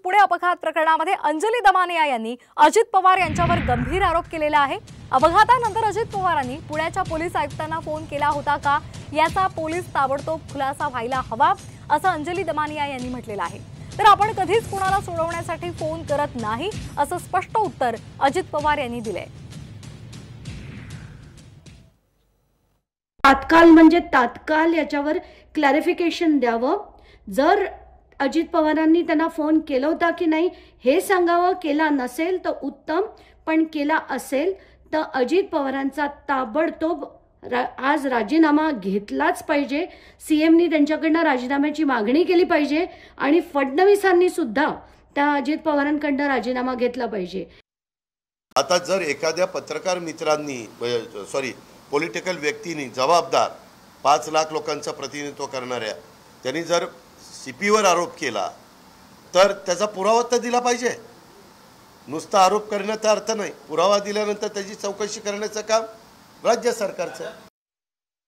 पुणे अपघात प्रकरणामध्ये अंजली दमानिया यांनी अजित पवार यांच्यावर गंभीर आरोप केलेला आहे। अपघातानंतर अजित पवारांनी पुण्याच्या पोलीस आयुक्तांना फोन केला होता का याचा पोलीस ताबडतोब खुलासा व्हायला हवा असं अंजली दमानिया यांनी म्हटलेलं आहे। तर आपण कधीच कुणाला सोडवण्यासाठी फोन करत नाही असं स्पष्ट उत्तर अजित पवार यांनी दिले। तात्काळ म्हणजे तात्काळ याच्यावर क्लॅरिफिकेशन द्यावं। जर अजित पवारांनी त्यांना फोन केला होता की नाही हे सांगावं। केला नसेल तर उत्तम, पण केला असेल तर अजित पवारांचा ताबडतोब आज राजीनामा घेतलाच पाहिजे। सीएमनी त्यांच्याकडनं राजीनाम्याची मागणी केली पाहिजे आणि फडणवीसांनी सुद्धा त्या अजित पवारांकडनं राजीनामा घेतला पाहिजे। आता जर एखाद्या पत्रकार मित्रांनी पॉलिटिकल व्यक्तींनी जबाबदार 5 लाख लोकांचं प्रतिनिधित्व करणाऱ्या त्यांनी जर सीपीवर आरोप केला तर त्याचा पुरावा तर दिला पाहिजे। नुसता आरोप करण्याचा अर्थ नाही, पुरावा दिल्यानंतर त्याची चौकशी करण्याचं काम राज्य सरकारचं आहे।